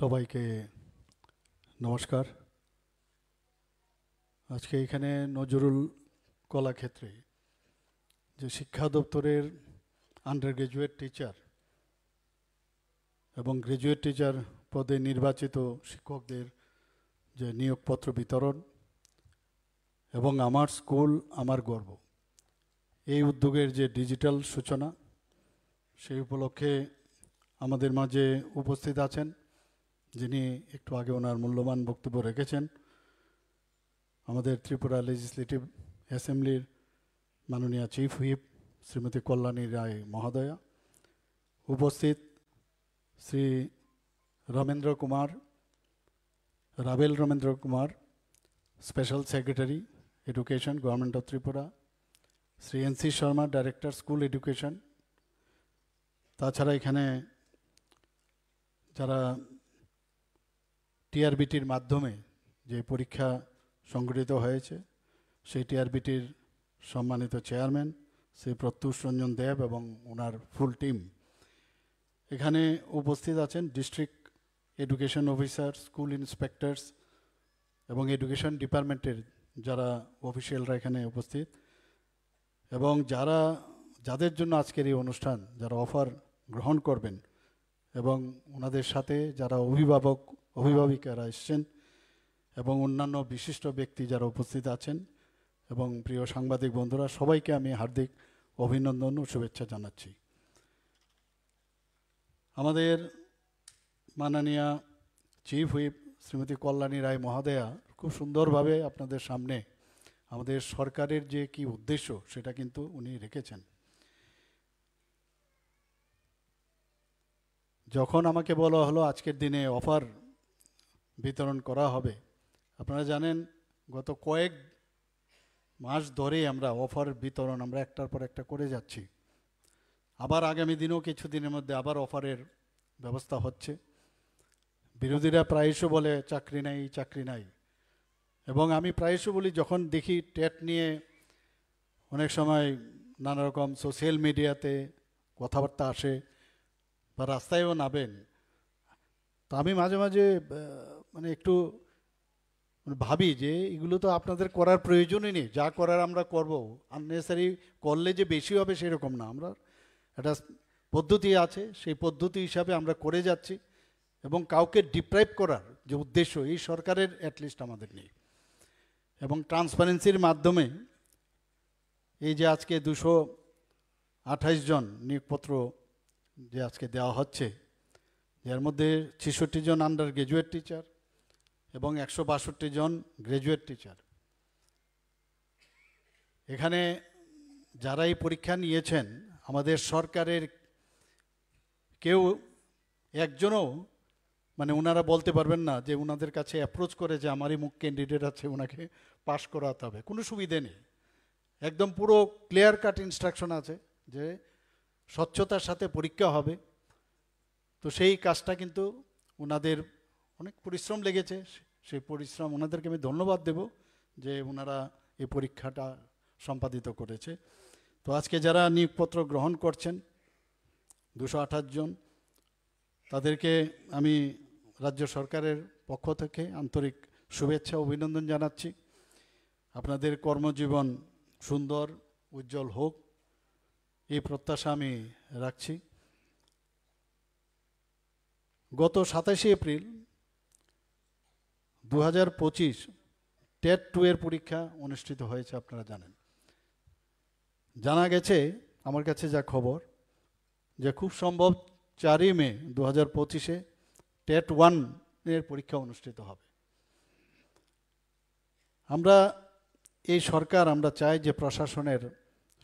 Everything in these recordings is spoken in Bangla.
সবাইকে নমস্কার। আজকে এখানে নজরুল কলাক্ষেত্রে যে শিক্ষা দপ্তরের আন্ডার গ্রাজুয়েট টিচার এবং গ্রাজুয়েট টিচার পদে নির্বাচিত শিক্ষকদের যে নিয়োগপত্র বিতরণ এবং আমার স্কুল আমার গর্ব এই উদ্যোগের যে ডিজিটাল সূচনা, সেই উপলক্ষে আমাদের মাঝে উপস্থিত আছেন যিনি একটু আগে ওনার মূল্যবান বক্তব্য রেখেছেন, আমাদের ত্রিপুরা লেজিসলেটিভ অ্যাসেম্বলির মাননীয় চিফ হুইপ শ্রীমতী কল্যাণী রায় মহোদয়া, উপস্থিত Shri Rabel Ramendra Kumar, special secretary education, government of Tripura, Shri NC Sharma, director school education. তাছাড়া এখানে যারা টিআরবিটির মাধ্যমে যে পরীক্ষা সংগঠিত হয়েছে সেই টিআরবিটির সম্মানিত চেয়ারম্যান শ্রী প্রত্যুষ রঞ্জন দেব এবং ওনার ফুল টিম। এখানে উপস্থিত আছেন district education officer, school inspectors এবং এডুকেশন ডিপার্টমেন্টের যারা অফিসিয়ালরা এখানে উপস্থিত, এবং যাদের জন্য আজকের এই অনুষ্ঠান, যারা অফার গ্রহণ করবেন এবং ওনাদের সাথে যারা অভিভাবিকারা এসছেন এবং অন্যান্য বিশিষ্ট ব্যক্তি যারা উপস্থিত আছেন এবং প্রিয় সাংবাদিক বন্ধুরা, সবাইকে আমি হার্দিক অভিনন্দন ও শুভেচ্ছা জানাচ্ছি। আমাদের মাননীয় চিফ হুইপ শ্রীমতী কল্যাণী রায় মহোদয়া খুব সুন্দরভাবে আপনাদের সামনে আমাদের সরকারের যে কি উদ্দেশ্য সেটা কিন্তু উনি রেখেছেন। যখন আমাকে বলা হলো আজকের দিনে অফার বিতরণ করা হবে, আপনারা জানেন গত কয়েক মাস ধরেই আমরা অফার বিতরণ আমরা একটার পর একটা করে যাচ্ছি। আবার আগামী দিনেও কিছুদিনের মধ্যে আবার অফারের ব্যবস্থা হচ্ছে। বিরোধীরা প্রায়শ বলে চাকরি নাই, এবং আমি প্রায়শ বলি, যখন দেখি টেট নিয়ে অনেক সময় নানা রকম সোশ্যাল মিডিয়াতে কথাবার্তা আসে বা রাস্তায়ও নামেন, তো আমি মাঝে মাঝে একটু ভাবি যে এগুলো তো আপনাদের করার প্রয়োজনই নেই, যা করার আমরা করব, আননেসারি করলে যে বেশি হবে সেরকম না। আমরা একটা পদ্ধতি আছে, সেই পদ্ধতি হিসাবে আমরা করে যাচ্ছি, এবং কাউকে ডিপ্রাইভ করার যে উদ্দেশ্য এই সরকারের অ্যাটলিস্ট আমাদের নেই। এবং ট্রান্সপারেন্সির মাধ্যমে এই যে আজকে 228 জন নিয়োগপত্র যে আজকে দেওয়া হচ্ছে, যার মধ্যে 66 জন আন্ডার গ্রাজুয়েট টিচার এবং 162 জন গ্রাজুয়েট টিচার। এখানে যারা এই পরীক্ষা নিয়েছেন আমাদের সরকারের কেউ একজনও ওনারা বলতে পারবেন না যে ওনাদের কাছে অ্যাপ্রোচ করে যে আমারই মুখ ক্যান্ডিডেট আছে, ওনাকে পাশ করাতে হবে, কোনো সুবিধে নেই। একদম পুরো ক্লিয়ার কাট ইনস্ট্রাকশন আছে যে স্বচ্ছতার সাথে পরীক্ষা হবে। তো সেই কাজটা কিন্তু ওনাদের অনেক পরিশ্রম লেগেছে, সেই পরিশ্রম ওনাদেরকে আমি ধন্যবাদ দেব যে ওনারা এই পরীক্ষাটা সম্পাদিত করেছে। তো আজকে যারা নিয়োগপত্র গ্রহণ করছেন 228 জন, তাদেরকে আমি রাজ্য সরকারের পক্ষ থেকে আন্তরিক শুভেচ্ছা অভিনন্দন জানাচ্ছি। আপনাদের কর্মজীবন সুন্দর উজ্জ্বল হোক এই প্রত্যাশা আমি রাখছি। গত 27 এপ্রিল 2025 টেট 2 এর পরীক্ষা অনুষ্ঠিত হয়েছে, আপনারা জানেন। জানা গেছে, আমার কাছে যা খবর, যে খুব সম্ভব 4 মে 2025 টেট 1 এর পরীক্ষা অনুষ্ঠিত হবে। আমরা এই সরকার আমরা চাই যে প্রশাসনের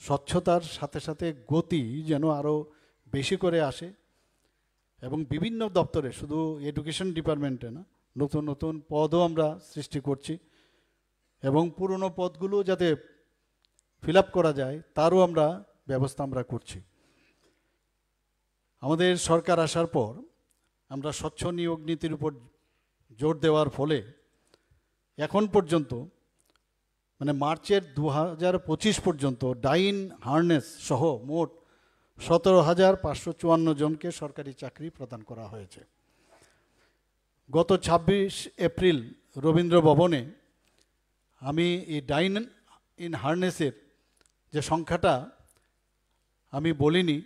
স্বচ্ছতার সাথে সাথে গতি যেন আরও বেশি করে আসে, এবং বিভিন্ন দপ্তরে, শুধু এডুকেশন ডিপার্টমেন্টে না, নতুন নতুন পদও আমরা সৃষ্টি করছি, এবং পুরনো পদগুলো যাতে ফিল আপ করা যায় তারও ব্যবস্থা আমরা করছি। আমাদের সরকার আসার পর আমরা স্বচ্ছ নিয়োগ নীতির উপর জোর দেওয়ার ফলে এখন পর্যন্ত মার্চের 2025 পর্যন্ত ডাইন হার্নেস সহ মোট 17,554 জনকে সরকারি চাকরি প্রদান করা হয়েছে। গত 26 এপ্রিল রবীন্দ্র ভবনে আমি এই ডাইন ইন হার্নেসের যে সংখ্যাটা আমি বলিনি,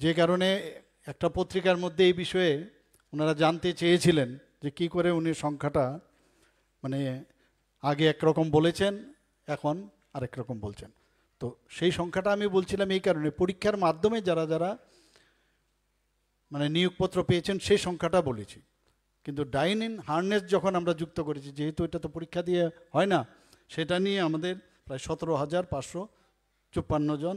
যে কারণে একটা পত্রিকার মধ্যে এই বিষয়ে ওনারা জানতে চেয়েছিলেন যে কি করে উনি সংখ্যাটা মানে আগে একরকম বলেছেন, এখন আরেক রকম বলছেন। তো সেই সংখ্যাটা আমি বলছিলাম এই কারণে, পরীক্ষার মাধ্যমে যারা যারা মানে নিয়োগপত্র পেয়েছেন সেই সংখ্যাটা বলেছি। কিন্তু ডাইন ইন হার্নেস যখন আমরা যুক্ত করেছি, যেহেতু এটা তো পরীক্ষা দিয়ে হয় না, সেটা নিয়ে আমাদের প্রায় 17,554 জন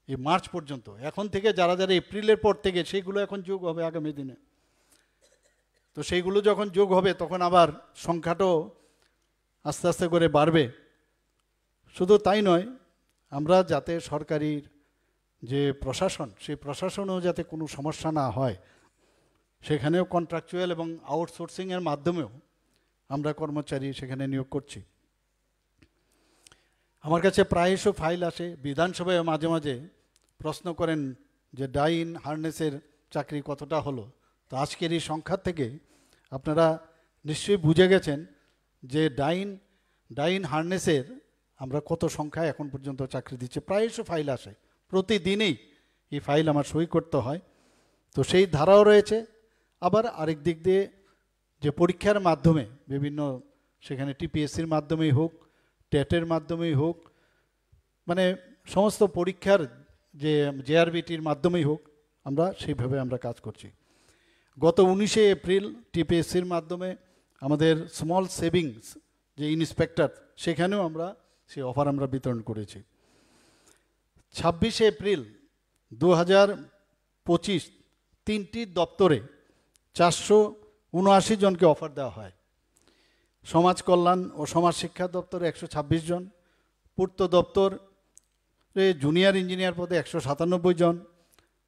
এই মার্চ পর্যন্ত। এখন থেকে যারা যারা এপ্রিলের পর থেকে সেইগুলো এখন যোগ হবে আগামী দিনে। তো সেইগুলো যখন যোগ হবে তখন আবার সংখ্যাটাও আস্তে আস্তে করে বাড়বে। শুধু তাই নয়, আমরা যাতে সরকারির যে প্রশাসন, সেই প্রশাসনেও যাতে কোনো সমস্যা না হয়, সেখানেও কন্ট্রাকচুয়াল এবং আউটসোর্সিংয়ের মাধ্যমেও আমরা কর্মচারী সেখানে নিয়োগ করছি। আমার কাছে প্রায়শই ফাইল আসে, বিধানসভায় মাঝে মাঝে প্রশ্ন করেন যে ডাইন হার্নেসের চাকরি কতটা হলো। তো আজকের এই সংখ্যা থেকে আপনারা নিশ্চয়ই বুঝে গেছেন যে ডাইন হার্নেসের আমরা কত সংখ্যায় এখন পর্যন্ত চাকরি দিচ্ছে। প্রায়শই ফাইল আসে, প্রতিদিনই এই ফাইল আমার সই করতে হয়। তো সেই ধারাও রয়েছে। আবার আরেক দিক দিয়ে যে পরীক্ষার মাধ্যমে বিভিন্ন, সেখানে টিপিএসসির মাধ্যমেই হোক, টেটের মাধ্যমেই হোক, মানে সমস্ত পরীক্ষার যে জেআরবিটির মাধ্যমেই হোক, আমরা সেইভাবে আমরা কাজ করছি। গত 19শে এপ্রিল টিপিএসসির মাধ্যমে আমাদের স্মল সেভিংস যে ইন্সপেক্টর, সেখানেও আমরা সেই অফার আমরা বিতরণ করেছি। 26শে এপ্রিল 2025 3টি দপ্তরে 479 জনকে অফার দেওয়া হয়। সমাজ কল্যাণ ও সমাজ শিক্ষা দপ্তরে 126 জন, পূর্ত দপ্তরে জুনিয়র ইঞ্জিনিয়ার পদে 197 জন,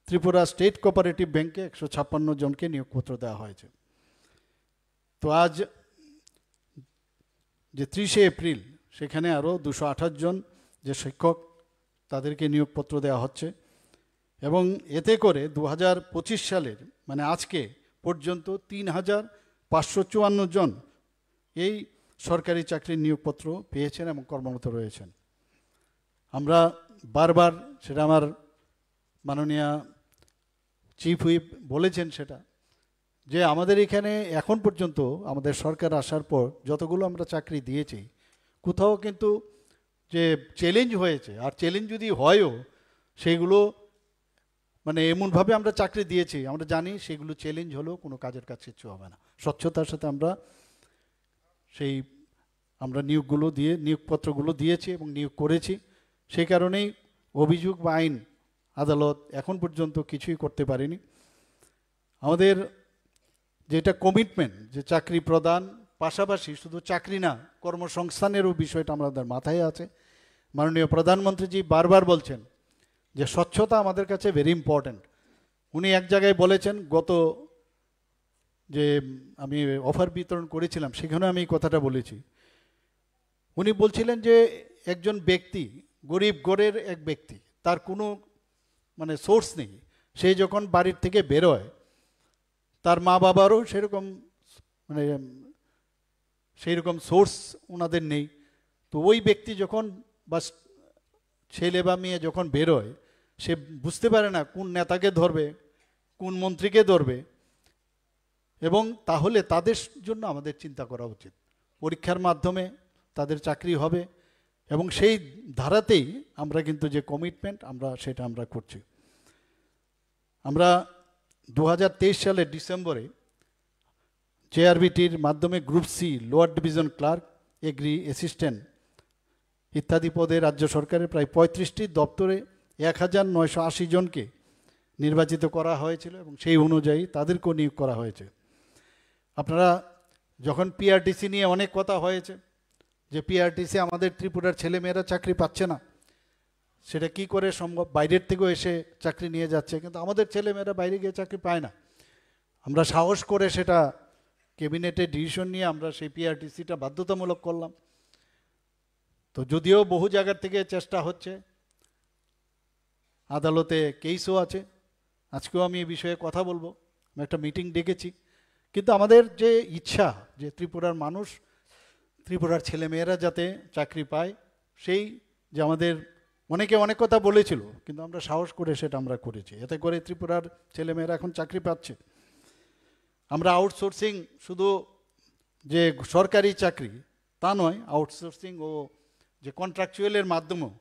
ত্রিপুরা স্টেট কোঅপারেটিভ ব্যাংকে 156 জনকে নিয়োগপত্র দেওয়া হয়েছে। তো আজ যে 30শে এপ্রিল, সেখানে আরও 228 জন যে শিক্ষক, তাদেরকে নিয়োগপত্র দেওয়া হচ্ছে। এবং এতে করে 2025 সালের মানে আজকে পর্যন্ত 3,554 জন এই সরকারি চাকরির নিয়োগপত্র পেয়েছেন এবং কর্মরত রয়েছেন। আমরা বারবার, সেটা আমার মাননীয় চিফ হুইপ বলেছেন সেটা, যে আমাদের এখানে এখন পর্যন্ত আমাদের সরকার আসার পর যতগুলো আমরা চাকরি দিয়েছি, কোথাও কিন্তু যে চ্যালেঞ্জ হয়েছে, আর চ্যালেঞ্জ যদি হয়ও, সেইগুলো মানে এমনভাবে আমরা চাকরি দিয়েছি, আমরা জানি সেগুলো চ্যালেঞ্জ হলেও কোনো কাজের কাজ কিচ্ছু হবে না। স্বচ্ছতার সাথে আমরা নিয়োগপত্রগুলো দিয়েছি এবং নিয়োগ করেছি। সেই কারণেই অভিযোগ বা আইন আদালত এখন পর্যন্ত কিছুই করতে পারেনি। আমাদের যেটা কমিটমেন্ট, যে চাকরি প্রদান, পাশাপাশি শুধু চাকরি না, কর্মসংস্থানেরও বিষয়টা আমাদের মাথায় আছে। মাননীয় প্রধানমন্ত্রীজি বারবার বলছেন যে স্বচ্ছতা আমাদের কাছে ভেরি ইম্পর্ট্যান্ট। উনি এক জায়গায় বলেছেন, গত যে আমি অফার বিতরণ করেছিলাম সেখানে আমি এই কথাটা বলেছি। উনি বলছিলেন যে একজন ব্যক্তি, গরিব ঘরের এক ব্যক্তি, তার কোনো মানে সোর্স নেই, সে যখন বাড়ির থেকে বেরোয়, তার মা বাবারও সেরকম মানে সেইরকম সোর্স ওনাদের নেই। তো ওই ব্যক্তি যখন বা ছেলে বা মেয়ে যখন বেরোয়, সে বুঝতে পারে না কোন নেতাকে ধরবে, কোন মন্ত্রীকে ধরবে। এবং তাহলে তাদের জন্য আমাদের চিন্তা করা উচিত। পরীক্ষার মাধ্যমে তাদের চাকরি হবে এবং সেই ধারাতেই আমরা কিন্তু যে কমিটমেন্ট সেটা আমরা করছি। আমরা 2023 সালের ডিসেম্বরে জেআরবিটির মাধ্যমে group C, lower division clerk, agri assistant ইত্যাদি পদে রাজ্য সরকারের প্রায় 35টি দপ্তরে 1,980 জনকে নির্বাচিত করা হয়েছিল এবং সেই অনুযায়ী তাদেরকেও নিয়োগ করা হয়েছে। আপনারা যখন পিআরটিসি নিয়ে অনেক কথা হয়েছে যে পিআরটিসি আমাদের ত্রিপুরার ছেলেমেয়েরা চাকরি পাচ্ছে না, সেটা কি করে সম্ভব, বাইরের থেকেও এসে চাকরি নিয়ে যাচ্ছে, কিন্তু আমাদের ছেলেমেয়েরা বাইরে গিয়ে চাকরি পায় না। আমরা সাহস করে সেটা ক্যাবিনেটে ডিসিশন নিয়ে আমরা সেই পিআরটিসিটা বাধ্যতামূলক করলাম। তো যদিও বহু জায়গার থেকে চেষ্টা হচ্ছে, আদালতে কেসও আছে, আজকেও আমি এই বিষয়ে কথা বলবো, আমি একটা মিটিং ডেকেছি, কিন্তু আমাদের যে ইচ্ছা যে ত্রিপুরার মানুষ, ত্রিপুরার ছেলেমেয়েরা যাতে চাকরি পায়, সেই যে আমাদের অনেকে অনেক কথা বলেছিল, কিন্তু আমরা সাহস করে সেটা আমরা করেছি। এতে করে ত্রিপুরার ছেলেমেয়েরা এখন চাকরি পাচ্ছে। আমরা আউটসোর্সিং, শুধু যে সরকারি চাকরি তা নয়, আউটসোর্সিং ও যে কন্ট্রাকচুয়ালের মাধ্যমেও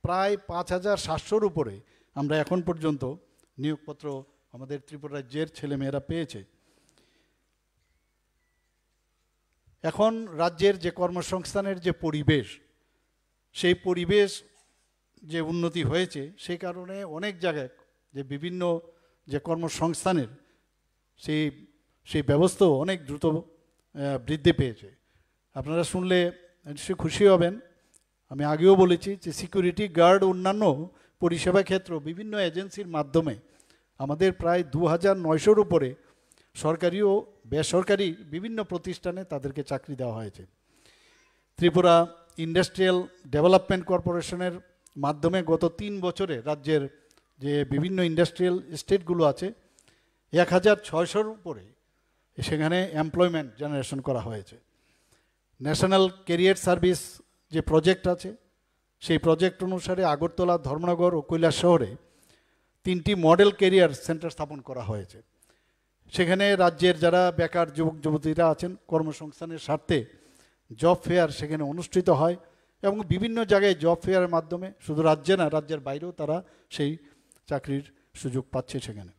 প্রায় 5,700-র উপরে আমরা এখন পর্যন্ত নিয়োগপত্র আমাদের ত্রিপুরা রাজ্যের ছেলেমেয়েরা পেয়েছে। এখন রাজ্যের যে কর্মসংস্থানের যে পরিবেশ, সেই পরিবেশ যে উন্নতি হয়েছে, সেই কারণে অনেক জায়গায় যে বিভিন্ন যে কর্মসংস্থানের সেই ব্যবস্থাও অনেক দ্রুত বৃদ্ধি পেয়েছে। আপনারা শুনলে নিশ্চয়ই খুশি হবেন। আমি আগেও বলেছি যে সিকিউরিটি গার্ড, অন্যান্য পরিষেবা ক্ষেত্র বিভিন্ন এজেন্সির মাধ্যমে আমাদের প্রায় 2,900-র উপরে সরকারি ও বেসরকারি বিভিন্ন প্রতিষ্ঠানে তাদেরকে চাকরি দেওয়া হয়েছে। ত্রিপুরা ইন্ডাস্ট্রিয়াল ডেভেলপমেন্ট কর্পোরেশনের মাধ্যমে গত 3 বছরে রাজ্যের যে বিভিন্ন ইন্ডাস্ট্রিয়াল এস্টেটগুলো আছে 1,600-র উপরে সেখানে এমপ্লয়মেন্ট জেনারেশন করা হয়েছে। ন্যাশনাল ক্যারিয়ার সার্ভিস যে প্রজেক্ট আছে, সেই প্রজেক্ট অনুসারে আগরতলা, ধর্মনগর ও কৈলাস শহরে 3টি মডেল ক্যারিয়ার সেন্টার স্থাপন করা হয়েছে। সেখানে রাজ্যের যারা বেকার যুবক যুবতীরা আছেন, কর্মসংস্থানের স্বার্থে জব ফেয়ার সেখানে অনুষ্ঠিত হয় এবং বিভিন্ন জায়গায় জব ফেয়ারের মাধ্যমে শুধু রাজ্যে না, রাজ্যের বাইরেও তারা সেই চাকরির সুযোগ পাচ্ছে। সেখানে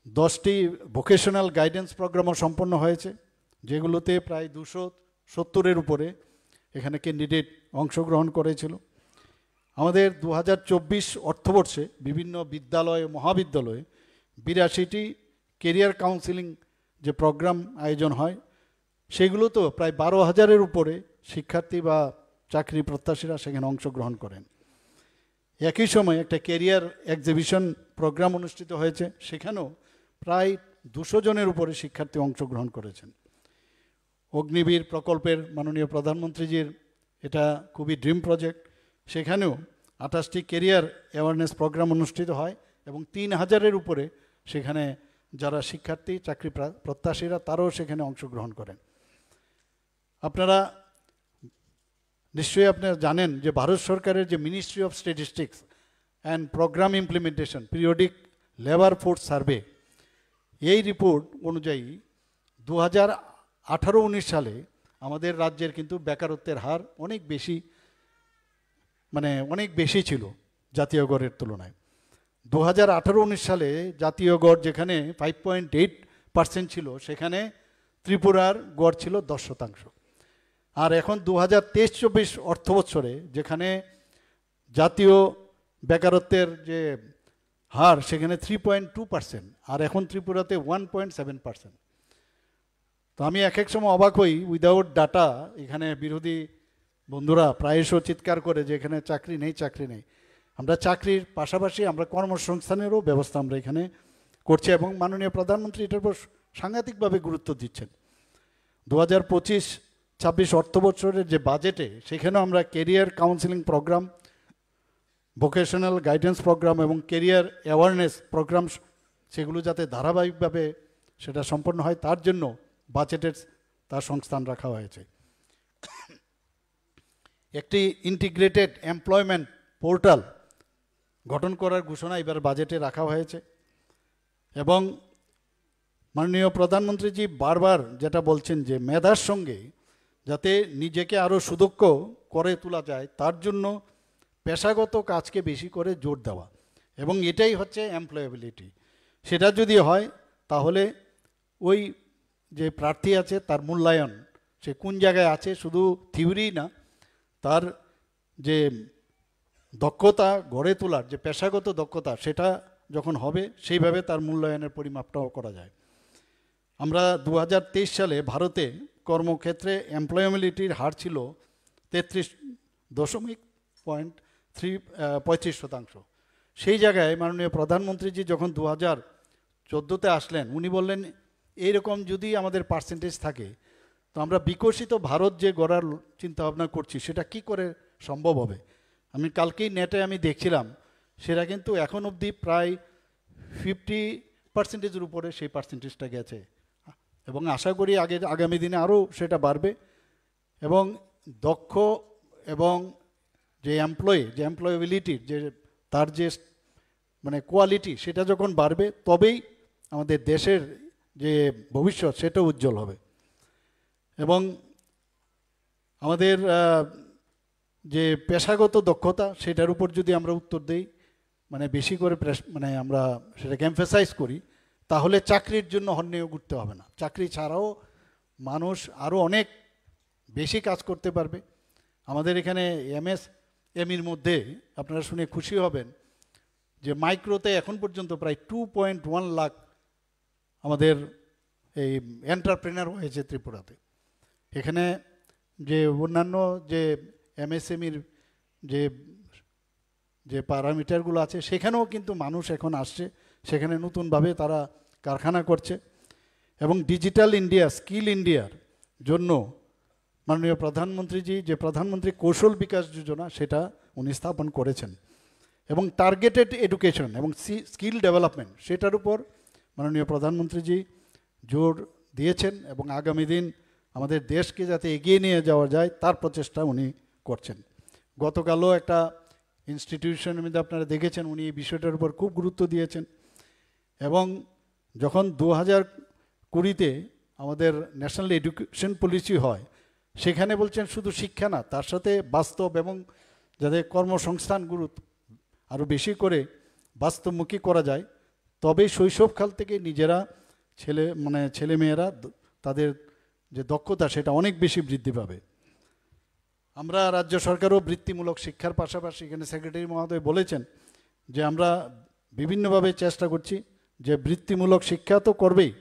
10টি ভোকেশনাল গাইডেন্স প্রোগ্রামও সম্পন্ন হয়েছে, যেগুলোতে প্রায় 270-এর উপরে এখানে ক্যান্ডিডেট অংশগ্রহণ করেছিল। আমাদের 2024 অর্থবর্ষে বিভিন্ন বিদ্যালয়, মহাবিদ্যালয়ে 82টি কেরিয়ার কাউন্সিলিং যে প্রোগ্রাম আয়োজন হয়, সেগুলোতেও প্রায় 12,000-এর উপরে শিক্ষার্থী বা চাকরি প্রত্যাশীরা সেখানে অংশগ্রহণ করেন। একই সময় একটা ক্যারিয়ার এক্সিবিশন প্রোগ্রাম অনুষ্ঠিত হয়েছে, সেখানেও প্রায় 200 জনের উপরে শিক্ষার্থী অংশগ্রহণ করেছেন। অগ্নিবীর প্রকল্পের মাননীয় প্রধানমন্ত্রীজির এটা খুবই ড্রিম প্রজেক্ট, সেখানেও 28টি ক্যারিয়ার অ্যাওয়ারনেস প্রোগ্রাম অনুষ্ঠিত হয় এবং 3,000-এর উপরে সেখানে যারা শিক্ষার্থী, চাকরি প্রত্যাশীরা, তারাও সেখানে অংশগ্রহণ করেন। আপনারা নিশ্চয়ই জানেন যে ভারত সরকারের যে ministry of statistics and programme implementation periodic labour force survey, এই রিপোর্ট অনুযায়ী 2018-19 সালে আমাদের রাজ্যের কিন্তু বেকারত্বের হার অনেক বেশি ছিল জাতীয় গড়ের তুলনায়। 2018-19 সালে জাতীয় গড় যেখানে 5.8% ছিল, সেখানে ত্রিপুরার গড় ছিল 10%। আর এখন 2023-24 অর্থবৎসরে যেখানে জাতীয় বেকারত্বের যে হার সেখানে 3.2%, আর এখন ত্রিপুরাতে 1.7%। তো আমি এক সময় অবাক হই, উইদাউট ডাটা এখানে বিরোধী বন্ধুরা প্রায়শই চিৎকার করে যে এখানে চাকরি নেই। আমরা চাকরির পাশাপাশি আমরা কর্মসংস্থানেরও ব্যবস্থা আমরা এখানে করছি এবং মাননীয় প্রধানমন্ত্রী এটার উপর সাংঘাতিকভাবে গুরুত্ব দিচ্ছেন। 2025-26 অর্থবছরের যে বাজেটে সেখানেও আমরা career counselling programme, vocational guidance programme এবং ক্যারিয়ার অ্যাওয়ারনেস প্রোগ্রাম, সেগুলো যাতে ধারাবাহিকভাবে সেটা সম্পন্ন হয় তার জন্য বাজেটের তার সংস্থান রাখা হয়েছে। একটি ইন্টিগ্রেটেড এমপ্লয়মেন্ট পোর্টাল গঠন করার ঘোষণা এবার বাজেটে রাখা হয়েছে এবং মাননীয় প্রধানমন্ত্রীজি বারবার যেটা বলছেন যে মেধার সঙ্গে যাতে নিজেকে আরও সুদক্ষ করে তোলা যায়, তার জন্য পেশাগত কাজকে বেশি করে জোর দেওয়া, এবং এটাই হচ্ছে এমপ্লয়েবিলিটি। সেটা যদি হয় তাহলে ওই যে প্রার্থী আছে তার মূল্যায়ন, সে কোন জায়গায় আছে, শুধু থিওরি না, তার যে দক্ষতা গড়ে তোলার যে পেশাগত দক্ষতা, সেটা যখন হবে সেইভাবে তার মূল্যায়নের পরিমাপটাও করা যায়। আমরা 2023 সালে ভারতে কর্মক্ষেত্রে এমপ্লয়েবিলিটির হার ছিল 33.35%। সেই জায়গায় মাননীয় প্রধানমন্ত্রীজি যখন 2014-তে আসলেন, উনি বললেন এইরকম যদি আমাদের পার্সেন্টেজ থাকে তো আমরা বিকশিত ভারত যে গড়ার চিন্তাভাবনা করছি সেটা কি করে সম্ভব হবে। আমি কালকেই নেটে আমি দেখছিলাম, সেটা কিন্তু এখন অবধি প্রায় 50%-এর উপরে সেই পার্সেন্টেজটা গেছে এবং আশা করি আগামী দিনে আরও সেটা বাড়বে। এবং দক্ষ এবং যে এমপ্লয়েবিলিটির যে তার যে মানে কোয়ালিটি, সেটা যখন বাড়বে তবেই আমাদের দেশের যে ভবিষ্যৎ সেটা উজ্জ্বল হবে। এবং আমাদের যে পেশাগত দক্ষতা, সেটার উপর যদি আমরা উত্তর দিই, মানে বেশি করে মানে আমরা সেটাকে এমফেসাইজ করি, তাহলে চাকরির জন্য হন্যেও ঘুরতে হবে না। চাকরি ছাড়াও মানুষ আরও অনেক বেশি কাজ করতে পারবে। আমাদের এখানে এমএসএমইর মধ্যে আপনারা শুনে খুশি হবেন যে মাইক্রোতে এখন পর্যন্ত প্রায় 2.1 লাখ আমাদের এই এন্টারপ্রেনার হয়েছে ত্রিপুরাতে। এখানে যে অন্যান্য যে এমএসএমইর যে যে প্যারামিটারগুলো আছে, সেখানেও কিন্তু মানুষ এখন আসছে, সেখানে নতুনভাবে তারা কারখানা করছে। এবং ডিজিটাল ইন্ডিয়া, স্কিল ইন্ডিয়ার জন্য মাননীয় প্রধানমন্ত্রীজি যে প্রধানমন্ত্রী কৌশল বিকাশ যোজনা, সেটা উনি স্থাপন করেছেন। এবং টার্গেটেড এডুকেশন এবং স্কিল ডেভেলপমেন্ট, সেটার উপর মাননীয় প্রধানমন্ত্রীজি জোর দিয়েছেন। এবং আগামী দিন আমাদের দেশকে যাতে এগিয়ে নিয়ে যাওয়া যায়, তার প্রচেষ্টা উনি করছেন। গতকালও একটা ইনস্টিটিউশনের মধ্যে আপনারা দেখেছেন উনি এই বিষয়টার উপর খুব গুরুত্ব দিয়েছেন। এবং যখন 2020-তে আমাদের ন্যাশনাল এডুকেশন পলিসি হয়, সেখানে বলছেন শুধু শিক্ষা না, তার সাথে বাস্তব এবং যাতে কর্মসংস্থানগুলো আরও বেশি করে বাস্তবমুখী করা যায়, তবেই শৈশবকাল থেকে নিজেরা ছেলেমেয়েরা তাদের যে দক্ষতা, সেটা অনেক বেশি বৃদ্ধি পাবে। আমরা রাজ্য সরকারও বৃত্তিমূলক শিক্ষার পাশাপাশি, এখানে সেক্রেটারি মহোদয় বলেছেন যে আমরা বিভিন্নভাবে চেষ্টা করছি যে বৃত্তিমূলক শিক্ষা তো করবেই,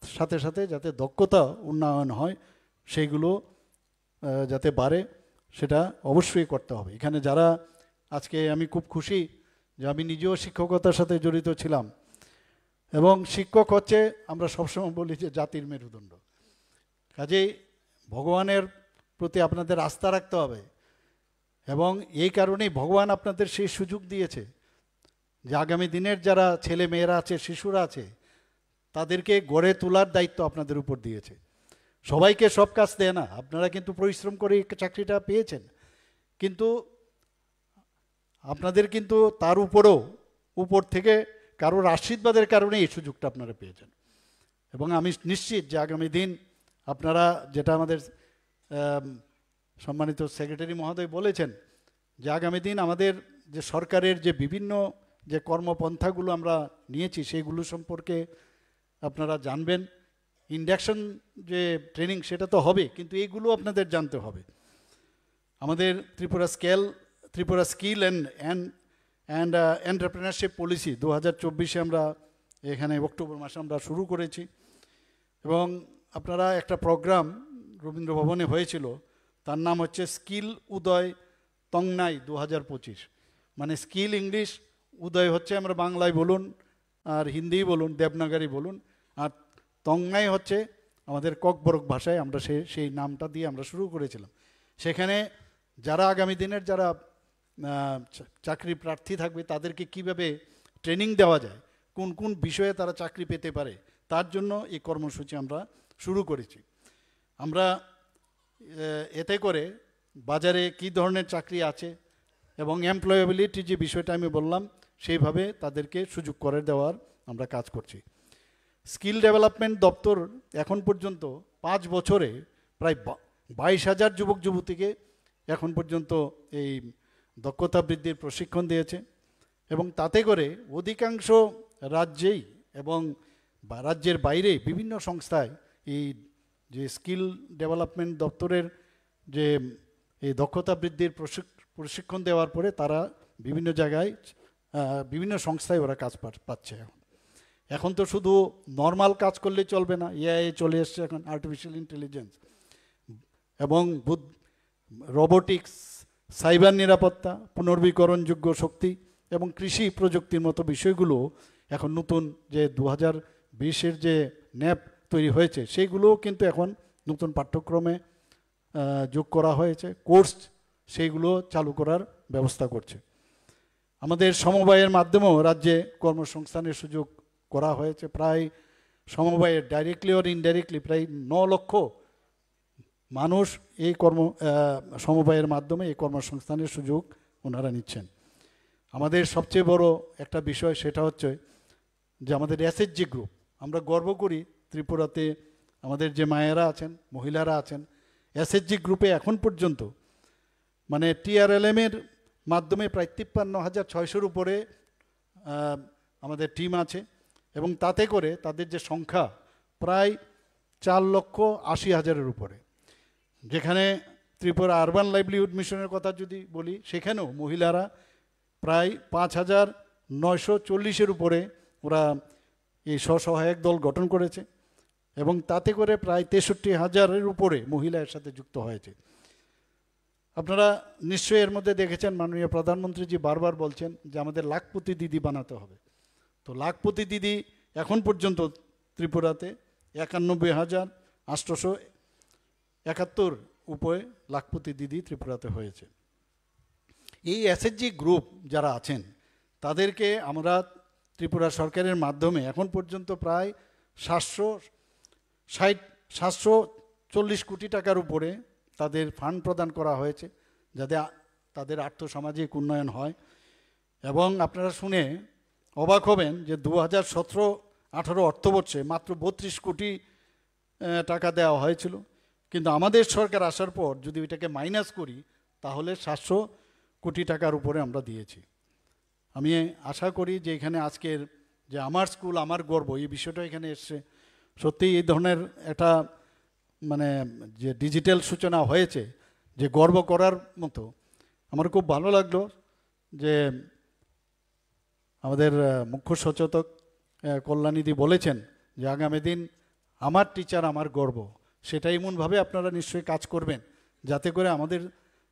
সাথে সাথে যাতে দক্ষতা উন্নয়ন হয়, সেইগুলো যাতে বাড়ে, সেটা অবশ্যই করতে হবে। এখানে যারা আজকে, আমি খুব খুশি যে আমি নিজেও শিক্ষকতার সাথে জড়িত ছিলাম। এবং শিক্ষক হচ্ছে, আমরা সবসময় বলি যে জাতির মেরুদণ্ড। কাজেই ভগবানের প্রতি আপনাদের আস্থা রাখতে হবে। এবং এই কারণেই ভগবান আপনাদের সেই সুযোগ দিয়েছে যে আগামী দিনের যারা ছেলে মেয়েরা আছে, শিশুরা আছে, তাদেরকে গড়ে তোলার দায়িত্ব আপনাদের উপর দিয়েছে। সবাইকে সব কাজ দেয় না, আপনারা কিন্তু পরিশ্রম করে চাকরিটা পেয়েছেন, কিন্তু আপনাদের কিন্তু তার উপর থেকে কারোর আশীর্বাদের কারণে এই সুযোগটা আপনারা পেয়েছেন। এবং আমি নিশ্চিত যে আগামী দিন আপনারা, যেটা আমাদের সম্মানিত সেক্রেটারি মহোদয় বলেছেন, যে আগামী দিন আমাদের যে সরকারের যে বিভিন্ন যে কর্মপন্থাগুলো আমরা নিয়েছি, সেইগুলো সম্পর্কে আপনারা জানবেন। ইন্ডাকশন যে ট্রেনিং, সেটা তো হবে, কিন্তু এইগুলো আপনাদের জানতে হবে। আমাদের Tripura skill and entrepreneurship policy 2024-এ আমরা এখানে অক্টোবর মাসে আমরা শুরু করেছি। এবং আপনারা একটা প্রোগ্রাম রবীন্দ্র ভবনে হয়েছিল, তার নাম হচ্ছে স্কিল উদয় তংনাই 2025। মানে স্কিল ইংলিশ, উদয় হচ্ছে আমরা বাংলায় বলুন, আর হিন্দি বলুন, দেবনাগরী বলুন, আর তংনাই হচ্ছে আমাদের ককবরক ভাষায়, আমরা সেই নামটা দিয়ে আমরা শুরু করেছিলাম। সেখানে যারা আগামী দিনের যারা চাকরি প্রার্থী থাকবে, তাদেরকে কিভাবে ট্রেনিং দেওয়া যায়, কোন কোন বিষয়ে তারা চাকরি পেতে পারে, তার জন্য এই কর্মসূচি আমরা শুরু করেছি। আমরা এতে করে বাজারে কি ধরনের চাকরি আছে এবং এমপ্লয়েবিলিটি যে বিষয়টা আমি বললাম, সেইভাবে তাদেরকে সুযোগ করে দেওয়ার আমরা কাজ করছি। স্কিল ডেভেলপমেন্ট দপ্তর এখন পর্যন্ত 5 বছরে প্রায় 22,000 যুবক যুবতীকে এখন পর্যন্ত এই দক্ষতা বৃদ্ধির প্রশিক্ষণ দিয়েছে। এবং তাতে করে অধিকাংশ রাজ্যেই এবং রাজ্যের বাইরে বিভিন্ন সংস্থায় এই যে স্কিল ডেভেলপমেন্ট দপ্তরের যে এই দক্ষতা বৃদ্ধির প্রশিক্ষণ দেওয়ার পরে তারা বিভিন্ন জায়গায় বিভিন্ন সংস্থায় ওরা কাজ পাচ্ছে। এখন তো শুধু নর্মাল কাজ করলে চলবে না, এআই চলে এসছে এখন, আর্টিফিশিয়াল ইন্টেলিজেন্স এবং রোবোটিক্স, সাইবার নিরাপত্তা, পুনর্বীকরণযোগ্য শক্তি এবং কৃষি প্রযুক্তির মতো বিষয়গুলো এখন নতুন যে 2020-এর যে ন্যাপ তৈরি হয়েছে, সেইগুলোও কিন্তু এখন নতুন পাঠ্যক্রমে যোগ করা হয়েছে, কোর্স সেইগুলো চালু করার ব্যবস্থা করছে। আমাদের সমবায়ের মাধ্যমেও রাজ্যে কর্মসংস্থানের সুযোগ করা হয়েছে। প্রায় সমবায়ের ডাইরেক্টলি ওর ইনডাইরেক্টলি প্রায় 9 লক্ষ মানুষ এই সমবায়ের মাধ্যমে এই কর্মসংস্থানের সুযোগ ওনারা নিচ্ছেন। আমাদের সবচেয়ে বড় একটা বিষয় সেটা হচ্ছে যে আমাদের এসএইচজি গ্রুপ, আমরা গর্ব করি ত্রিপুরাতে আমাদের যে মায়েরা আছেন, মহিলারা আছেন, এসএইচজি গ্রুপে এখন পর্যন্ত মানে টিআরএলএমের মাধ্যমে প্রায় 53,600-র উপরে আমাদের টিম আছে, এবং তাতে করে তাদের যে সংখ্যা প্রায় 4,80,000-এর উপরে। যেখানে ত্রিপুরা আরবান লাইভলিহুড মিশনের কথা যদি বলি, সেখানেও মহিলারা প্রায় 5,940-এর উপরে ওরা এই স্বসহায়ক দল গঠন করেছে, এবং তাতে করে প্রায় 63,000-এর উপরে মহিলা এর সাথে যুক্ত হয়েছে। আপনারা নিশ্চয়ই এর মধ্যে দেখেছেন মাননীয় প্রধানমন্ত্রীজি বারবার বলছেন যে আমাদের লাখপতি দিদি বানাতে হবে। তো লাখপতি দিদি এখন পর্যন্ত ত্রিপুরাতে 91,871 উপরে লাখপতি দিদি ত্রিপুরাতে হয়েছে। এই এসএইচজি গ্রুপ যারা আছেন তাদেরকে আমরা ত্রিপুরা সরকারের মাধ্যমে এখন পর্যন্ত প্রায় 740 কোটি টাকার উপরে তাদের ফান্ড প্রদান করা হয়েছে, যাতে তাদের আর্থসামাজিক উন্নয়ন হয়। এবং আপনারা শুনে অবাক হবেন যে 2017-18 অর্থবর্ষে মাত্র 32 কোটি টাকা দেওয়া হয়েছিল, কিন্তু আমাদের সরকার আসার পর যদি এটাকে মাইনাস করি তাহলে 700 কোটি টাকার উপরে আমরা দিয়েছি। আমি আশা করি যে এখানে আজকের যে আমার স্কুল আমার গর্ব এই বিষয়টা এখানে এসছে, সত্যি এই ধরনের একটা মানে যে ডিজিটাল সূচনা হয়েছে যে গর্ব করার মতো। আমার খুব ভালো লাগলো যে আমাদের মুখ্য সচেতক কল্যাণীদি বলেছেন যে আগামী দিন আমার টিচার আমার গর্ব, সেটা এমনভাবে আপনারা নিশ্চয়ই কাজ করবেন যাতে করে আমাদের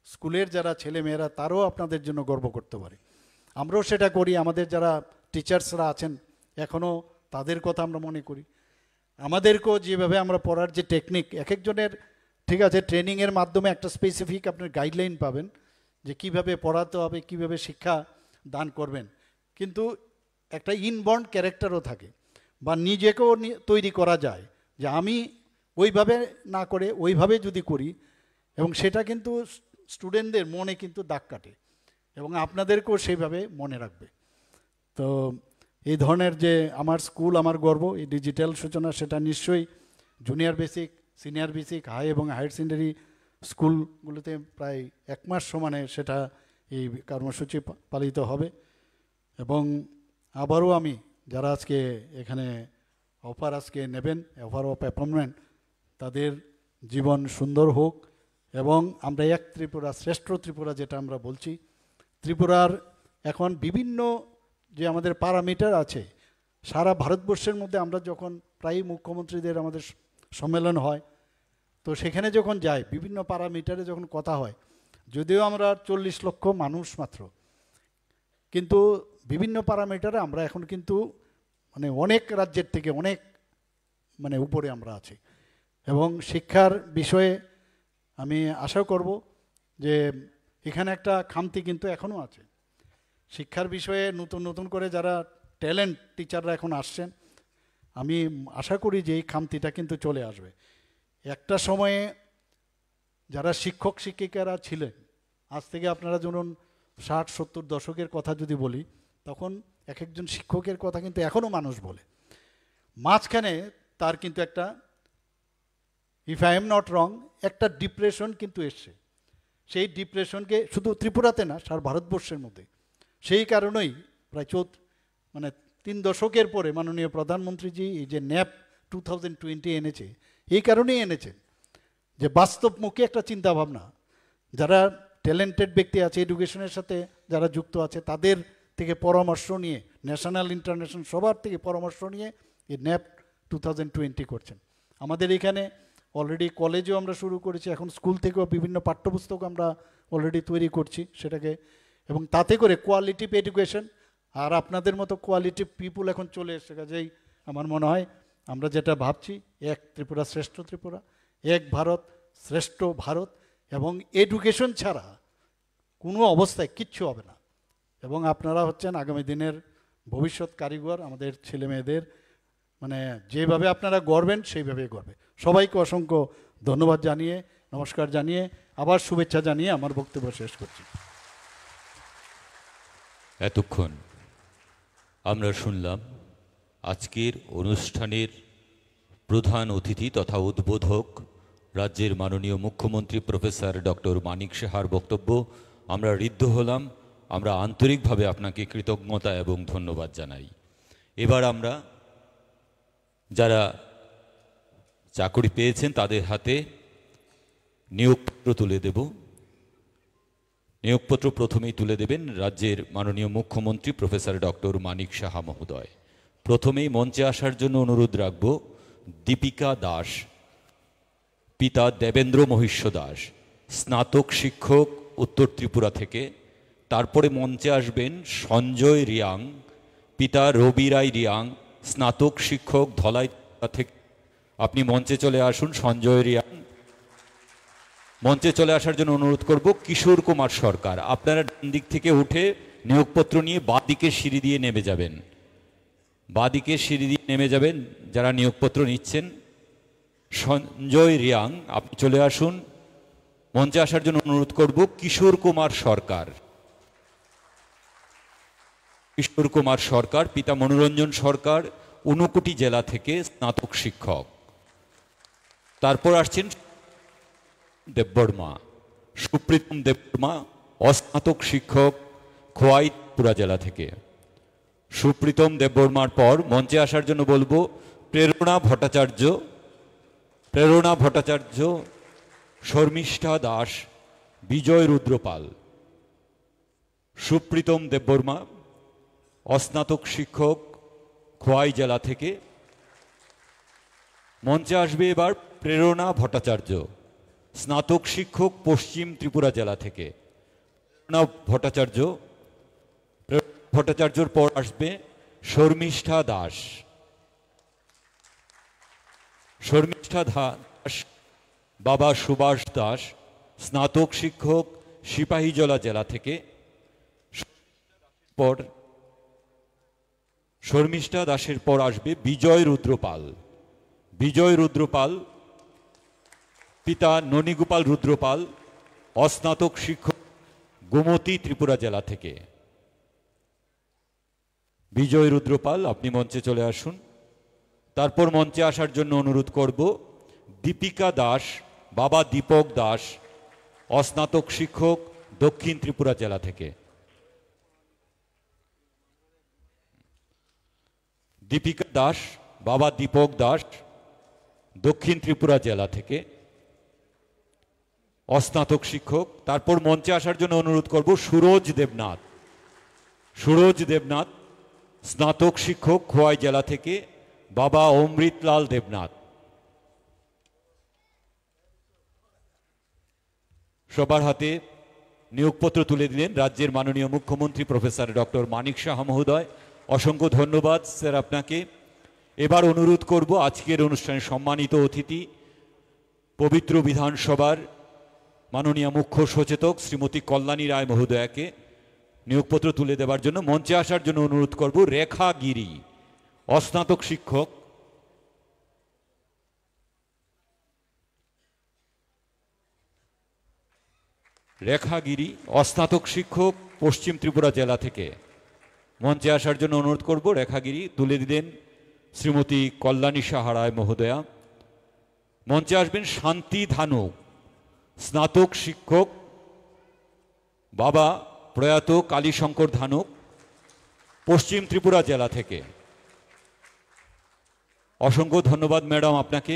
স্কুলের যারা ছেলেমেয়েরা তারাও আপনাদের জন্য গর্ব করতে পারে। আমরাও সেটা করি, আমাদের যারা টিচার্সরা আছেন এখনও তাদের কথা আমরা মনে করি। আমাদেরকেও যেভাবে আমরা পড়ার যে টেকনিক এক একজনের, ঠিক আছে, ট্রেনিংয়ের মাধ্যমে একটা স্পেসিফিক আপনার গাইডলাইন পাবেন যে কিভাবে পড়াতে হবে, কিভাবে শিক্ষা দান করবেন, কিন্তু একটা ইনবর্ন ক্যারেক্টারও থাকে বা নিজেকেও তৈরি করা যায় যে আমি ওইভাবে না করে ওইভাবে যদি করি, এবং সেটা কিন্তু স্টুডেন্টদের মনে কিন্তু দাগ কাটে এবং আপনাদেরকেও সেইভাবে মনে রাখবে। তো এই ধরনের যে আমার স্কুল আমার গর্ব এই ডিজিটাল সূচনা, সেটা নিশ্চয়ই junior basic, senior basic, high এবং হায়ার সেকেন্ডারি স্কুলগুলোতে প্রায় 1 মাস সমানে সেটা এই কর্মসূচি পালিত হবে। এবং আবারও আমি যারা আজকে এখানে অফার আজকে নেবেন, অফার অফ অ্যাপয়েন্টমেন্ট, তাদের জীবন সুন্দর হোক এবং আমরা এক ত্রিপুরা শ্রেষ্ঠ ত্রিপুরা যেটা আমরা বলছি। ত্রিপুরার এখন বিভিন্ন যে আমাদের প্যারামিটার আছে সারা ভারতবর্ষের মধ্যে, আমরা যখন প্রায় মুখ্যমন্ত্রীদের আমাদের সম্মেলন হয় তো সেখানে যখন যাই বিভিন্ন প্যারামিটারে যখন কথা হয়, যদিও আমরা 40 লক্ষ মানুষ মাত্র, কিন্তু বিভিন্ন প্যারামিটারে আমরা এখন কিন্তু মানে অনেক রাজ্যের থেকে অনেক মানে উপরে আমরা আছি। এবং শিক্ষার বিষয়ে আমি আশা করব যে এখানে একটা খামতি কিন্তু এখনও আছে শিক্ষার বিষয়ে। নতুন নতুন করে যারা ট্যালেন্ট টিচাররা এখন আসছেন, আমি আশা করি যে এই খামতিটা কিন্তু চলে আসবে। একটা সময়ে যারা শিক্ষক শিক্ষিকারা ছিলেন, আজ থেকে আপনারা ধরুন 60-70 দশকের কথা যদি বলি, তখন এক একজন শিক্ষকের কথা কিন্তু এখনও মানুষ বলে। মাঝখানে তার কিন্তু একটা, if I am not wrong, একটা ডিপ্রেশন কিন্তু এসছে। সেই ডিপ্রেশনকে শুধু ত্রিপুরাতে না, সারা ভারতবর্ষের মধ্যে। সেই কারণেই প্রায় 3 দশকের পরে মাননীয় প্রধানমন্ত্রীজি এই যে ন্যাপ 2020 এনেছে, এই কারণেই এনেছেন যে বাস্তবমুখী একটা চিন্তাভাবনা, যারা ট্যালেন্টেড ব্যক্তি আছে এডুকেশনের সাথে যারা যুক্ত আছে তাদের থেকে পরামর্শ নিয়ে, ন্যাশনাল ইন্টারন্যাশনাল সবার থেকে পরামর্শ নিয়ে এই ন্যাপ 2020 করছেন। আমাদের এখানে অলরেডি কলেজেও আমরা শুরু করেছি, এখন স্কুল থেকেও বিভিন্ন পাঠ্যপুস্তক আমরা অলরেডি তৈরি করছি সেটাকে, এবং তাতে করে কোয়ালিটিভ এডুকেশন আর আপনাদের মতো কোয়ালিটিভ পিপুল এখন চলে এসছে। কাজেই আমার মনে হয় আমরা যেটা ভাবছি, এক ত্রিপুরা শ্রেষ্ঠ ত্রিপুরা, এক ভারত শ্রেষ্ঠ ভারত, এবং এডুকেশন ছাড়া কোনো অবস্থায় কিচ্ছু হবে না। এবং আপনারা হচ্ছেন আগামী দিনের ভবিষ্যৎ কারিগর, আমাদের ছেলে মেয়েদের মানে যেভাবে আপনারা গড়বেন সেইভাবেই গড়বে। সবাইকে অসংখ্য ধন্যবাদ জানিয়ে, নমস্কার জানিয়ে, আবার শুভেচ্ছা জানিয়ে আমার বক্তব্য শেষ করছি। এতক্ষণ আমরা শুনলাম আজকের অনুষ্ঠানের প্রধান অতিথি তথা উদ্বোধক রাজ্যের মাননীয় মুখ্যমন্ত্রী প্রফেসর ডক্টর মানিক সাহার বক্তব্য। আমরা ঋদ্ধ হলাম, আমরা আন্তরিকভাবে আপনাকে কৃতজ্ঞতা এবং ধন্যবাদ জানাই। এবার আমরা যারা চাকরি পেয়েছেন তাদের হাতে নিয়োগপত্র তুলে দেব। নিয়োগপত্র প্রথমেই তুলে দেবেন রাজ্যের মাননীয় মুখ্যমন্ত্রী প্রফেসর ডক্টর মানিক সাহা মহোদয়। প্রথমেই মঞ্চে আসার জন্য অনুরোধ রাখব দীপিকা দাস, পিতা দেবেন্দ্র মহিষ্য দাস, স্নাতক শিক্ষক, উত্তর ত্রিপুরা থেকে। তারপরে মঞ্চে আসবেন সঞ্জয় রিয়াং, পিতা রবি রায় রিয়াং, স্নাতক শিক্ষক, ধলাই থেকে। আপনি মঞ্চে চলে আসুন সঞ্জয় রিয়াং। মঞ্চে চলে আসার জন্য অনুরোধ করব কিশোর কুমার সরকার। আপনারা ডান দিক থেকে উঠে নিয়োগপত্র নিয়ে বাঁদিকে সিঁড়ি দিয়ে নেমে যাবেন, বাঁদিকে সিঁড়ি দিয়ে নেমে যাবেন যারা নিয়োগপত্র নিচ্ছেন। সঞ্জয় রিয়াং, আপনি চলে আসুন। মঞ্চে আসার জন্য অনুরোধ করব কিশোর কুমার সরকার। কিশোর কুমার সরকার, পিতা মনোরঞ্জন সরকার, ঊনকোটি জেলা থেকে, স্নাতক শিক্ষক। তারপর আসছেন দেববর্মা, সুপ্রীতম দেববর্মা, অস্নাতক শিক্ষক, খোয়াই ত্রিপুরা জেলা থেকে। সুপ্রীতম দেববর্মার পর মঞ্চে আসার জন্য বলবো প্রেরণা ভট্টাচার্য, প্রেরণা ভট্টাচার্য, শর্মিষ্ঠা দাস, বিজয় রুদ্রপাল। সুপ্রীতম দেববর্মা, অস্নাতক শিক্ষক, খোয়াই জেলা থেকে। মঞ্চে আসবে এবার প্রেরণা ভট্টাচার্য, স্নাতক শিক্ষক, পশ্চিম ত্রিপুরা জেলা থেকে। প্রেরণা ভট্টাচার্য, ভট্টাচার্যর পর আসবে শর্মিষ্ঠা দাস। শর্মিষ্ঠা দাস, বাবা সুভাষ দাস, স্নাতক শিক্ষক, সিপাহীজলা জেলা থেকে। পর শর্মিষ্ঠা দাসের পর আসবে বিজয় রুদ্রপাল। বিজয় রুদ্রপাল, পিতা ননীগোপাল রুদ্রপাল, অস্নাতক শিক্ষক, গোমতী ত্রিপুরা জেলা থেকে। বিজয় রুদ্রপাল, আপনি মঞ্চে চলে আসুন। তারপর মঞ্চে আসার জন্য অনুরোধ করব দীপিকা দাস, বাবা দীপক দাস, অস্নাতক শিক্ষক, দক্ষিণ ত্রিপুরা জেলা থেকে। দীপিকা দাস, বাবা দীপক দাস, দক্ষিণ ত্রিপুরা জেলা থেকে, অস্নাতক শিক্ষক। তারপর মঞ্চে আসার জন্য অনুরোধ করব সুরজ দেবনাথ। সুরজ দেবনাথ, স্নাতক শিক্ষক, খোয়াই জেলা থেকে, বাবা অমৃতলাল দেবনাথ। সবার হাতে নিয়োগপত্র তুলে দিলেন রাজ্যের মাননীয় মুখ্যমন্ত্রী প্রফেসর ডক্টর মানিক সাহা মহোদয়। অসংখ্য ধন্যবাদ স্যার আপনাকে। এবার অনুরোধ করব আজকের অনুষ্ঠানের সম্মানিত অতিথি, পবিত্র বিধানসভার মাননীয় মুখ্য সচেতক শ্রীমতী কল্যাণী রায় মহোদয়াকে নিয়োগপত্র তুলে দেওয়ার জন্য। মঞ্চে আসার জন্য অনুরোধ করব রেখা গিরি, অস্নাতক শিক্ষক। রেখা গিরি, অস্নাতক শিক্ষক, পশ্চিম ত্রিপুরা জেলা থেকে। মঞ্চে আসার জন্য অনুরোধ করব রেখা গিরি। তুলে দিলেন শ্রীমতী কল্যাণী সাহা রায় মহোদয়া। মঞ্চে আসবেন শান্তি ধানু, স্নাতক শিক্ষক, বাবা প্রয়াত কালীশঙ্কর ধানুক, পশ্চিম ত্রিপুরা জেলা থেকে। অসংখ্য ধন্যবাদ ম্যাডাম আপনাকে।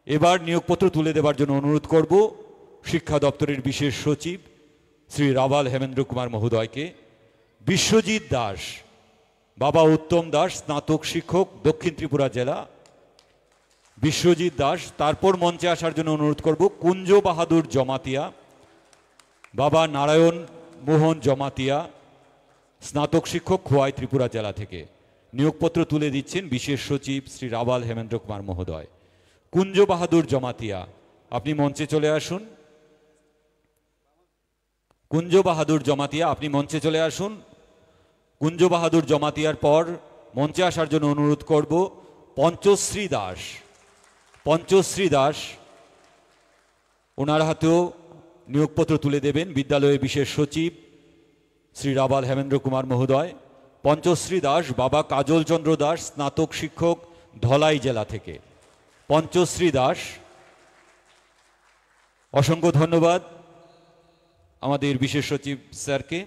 এবার নিয়োগপত্র তুলে দেওয়ার জন্য অনুরোধ করব শিক্ষা দপ্তরের বিশেষ সচিব শ্রী রাভাল হেমেন্দ্র কুমার মহোদয়কে। বিশ্বজিৎ দাস, বাবা উত্তম দাস, স্নাতক শিক্ষক, দক্ষিণ ত্রিপুরা জেলা। বিশ্বজিৎ দাস। তারপর মঞ্চে আসার জন্য অনুরোধ করব কুঞ্জ বাহাদুর জমাতিয়া, বাবা নারায়ণ মোহন জমাতিয়া, স্নাতক শিক্ষক, খোয়াই ত্রিপুরা জেলা থেকে। নিয়োগপত্র তুলে দিচ্ছেন বিশেষ সচিব শ্রী রাভাল হেমেন্দ্র কুমার মহোদয়। কুঞ্জ বাহাদুর জমাতিয়া, আপনি মঞ্চে চলে আসুন। কুঞ্জ বাহাদুর জমাতিয়া, আপনি মঞ্চে চলে আসুন। কুঞ্জ বাহাদুর জমাতিয়ার পর মঞ্চে আসার জন্য অনুরোধ করব পঞ্চশ্রী দাস ওনার হাতেও নিয়োগপত্র তুলে দেবেন বিদ্যালয়ের বিশেষ সচিব শ্রী রাবাল হেমেন্দ্র কুমার মহোদয়। পঞ্চশ্রী দাস, বাবা কাজল চন্দ্র দাস, স্নাতক শিক্ষক, ধলাই জেলা থেকে। পঞ্চশ্রী দাস, অসংখ্য ধন্যবাদ আমাদের বিশেষ সচিব স্যারকে।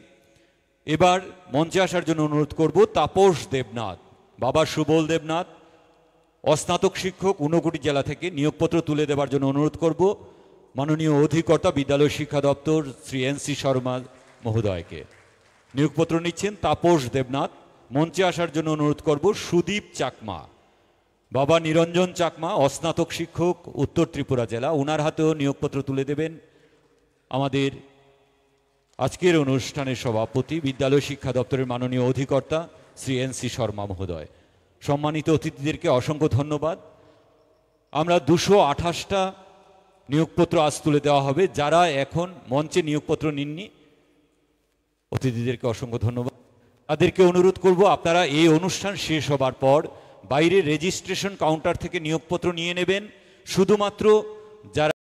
এবার মঞ্চে আসার জন্য অনুরোধ করব তাপস দেবনাথ, বাবা সুবল দেবনাথ, অস্নাতক শিক্ষক, ঊনকোটি জেলা থেকে। নিয়োগপত্র তুলে দেওয়ার জন্য অনুরোধ করব মাননীয় অধিকর্তা বিদ্যালয় শিক্ষা দপ্তর শ্রী এন.সি. শর্মা মহোদয়কে। নিয়োগপত্র নিচ্ছেন তাপস দেবনাথ। মঞ্চে আসার জন্য অনুরোধ করব সুদীপ চাকমা, বাবা নিরঞ্জন চাকমা, অস্নাতক শিক্ষক, উত্তর ত্রিপুরা জেলা। ওনার হাতেও নিয়োগপত্র তুলে দেবেন আমাদের আজকের অনুষ্ঠানের সভাপতি বিদ্যালয় শিক্ষা দপ্তরের মাননীয় অধিকর্তা শ্রী এন.সি. শর্মা মহোদয়। সম্মানিত অতিথিদেরকে অসংখ্য ধন্যবাদ। আমরা 228টা নিয়োগপত্র আজ তুলে দেওয়া হবে। যারা এখন মঞ্চে নিয়োগপত্র নিননি, অতিথিদেরকে অসংখ্য ধন্যবাদ। তাদেরকে অনুরোধ করব আপনারা এই অনুষ্ঠান শেষ হবার পর বাইরে রেজিস্ট্রেশন কাউন্টার থেকে নিয়োগপত্র নিয়ে নেবেন। শুধুমাত্র যারা